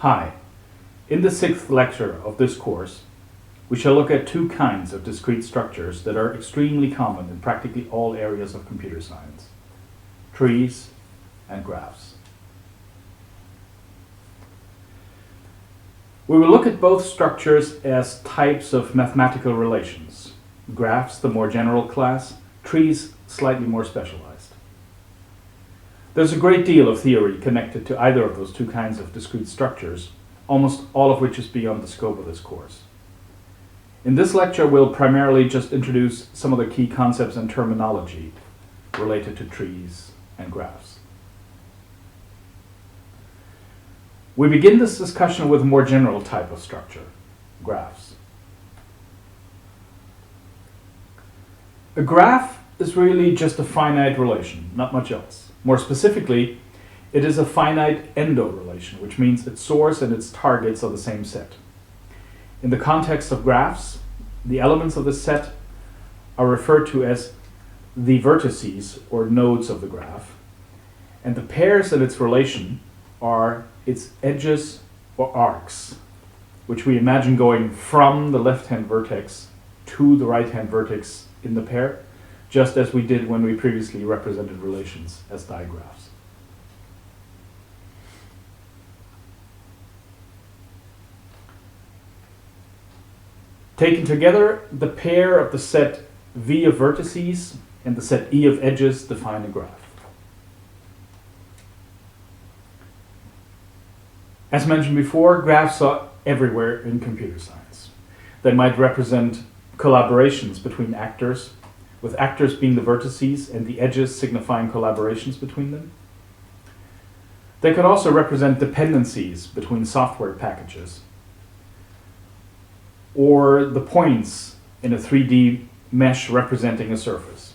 Hi, in the 6th lecture of this course, we shall look at two kinds of discrete structures that are extremely common in practically all areas of computer science: trees and graphs. We will look at both structures as types of mathematical relations. Graphs, the more general class; trees, slightly more specialized. There's a great deal of theory connected to either of those two kinds of discrete structures, almost all of which is beyond the scope of this course. In this lecture, we'll primarily just introduce some of the key concepts and terminology related to trees and graphs. We begin this discussion with a more general type of structure: graphs. A graph is really just a finite relation, not much else. More specifically, it is a finite endo-relation, which means its source and its targets are the same set. In the context of graphs, the elements of the set are referred to as the vertices or nodes of the graph, and the pairs in its relation are its edges or arcs, which we imagine going from the left-hand vertex to the right-hand vertex in the pair, just as we did when we previously represented relations as digraphs. Taken together, the pair of the set V of vertices and the set E of edges define a graph. As mentioned before, graphs are everywhere in computer science. They might represent collaborations between actors, with actors being the vertices and the edges signifying collaborations between them. They could also represent dependencies between software packages, or the points in a 3D mesh representing a surface.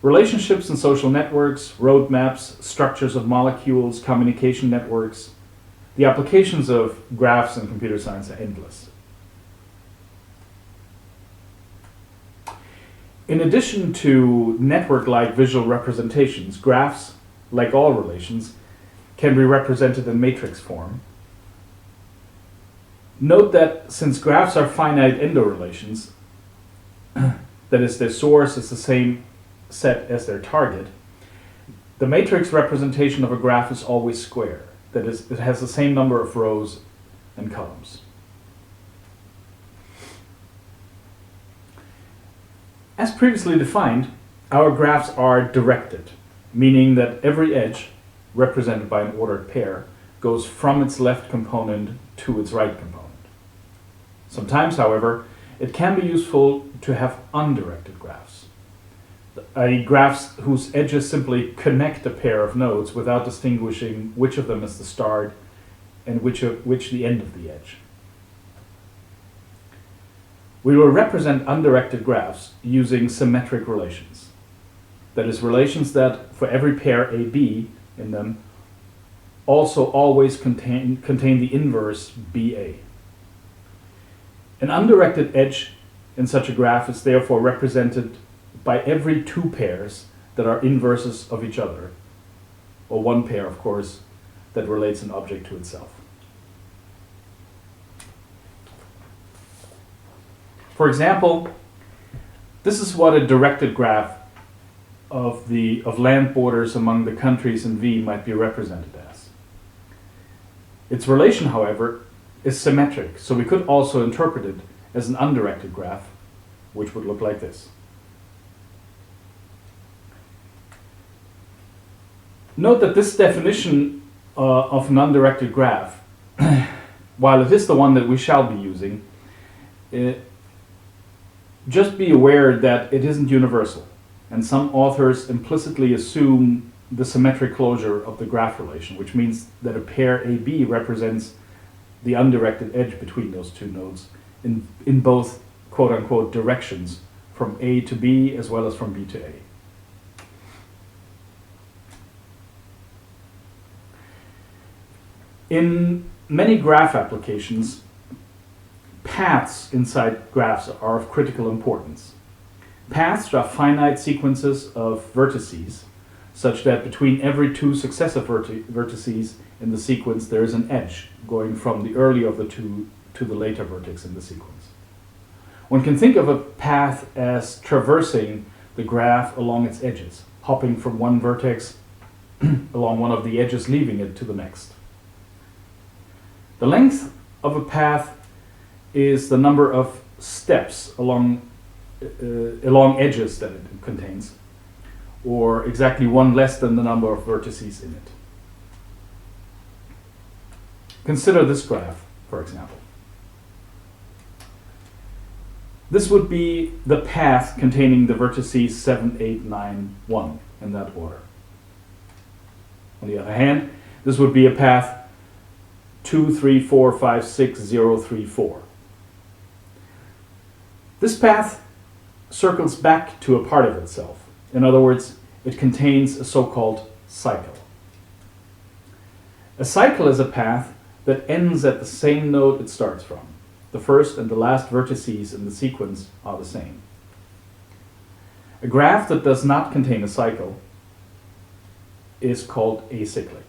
Relationships in social networks, roadmaps, structures of molecules, communication networks. The applications of graphs in computer science are endless. In addition to network-like visual representations, graphs, like all relations, can be represented in matrix form. Note that since graphs are finite endo-relations, that is, their source is the same set as their target, the matrix representation of a graph is always square. That is, it has the same number of rows and columns. As previously defined, our graphs are directed, meaning that every edge, represented by an ordered pair, goes from its left component to its right component. Sometimes, however, it can be useful to have undirected graphs, graphs whose edges simply connect a pair of nodes without distinguishing which of them is the start and which the end of the edge. We will represent undirected graphs using symmetric relations. That is, relations that, for every pair AB in them, also always contain the inverse BA. An undirected edge in such a graph is therefore represented by every two pairs that are inverses of each other, or one pair, of course, that relates an object to itself. For example, this is what a directed graph of land borders among the countries in V might be represented as. Its relation, however, is symmetric, so we could also interpret it as an undirected graph, which would look like this. Note that this definition of an undirected graph, while it is the one that we shall be using, just be aware that it isn't universal, and some authors implicitly assume the symmetric closure of the graph relation, which means that a pair AB represents the undirected edge between those two nodes in both quote-unquote directions, from A to B as well as from B to A. In many graph applications, paths inside graphs are of critical importance. Paths are finite sequences of vertices such that between every two successive vertices in the sequence there is an edge going from the earlier of the two to the later vertex in the sequence. One can think of a path as traversing the graph along its edges, hopping from one vertex along one of the edges, leaving it to the next. The length of a path is the number of steps along edges that it contains, or exactly one less than the number of vertices in it. Consider this graph, for example. This would be the path containing the vertices 7, 8, 9, 1 in that order. On the other hand, this would be a path 2, 3, 4, 5, 6, 0, 3, 4. This path circles back to a part of itself. In other words, it contains a so-called cycle. A cycle is a path that ends at the same node it starts from. The first and the last vertices in the sequence are the same. A graph that does not contain a cycle is called acyclic.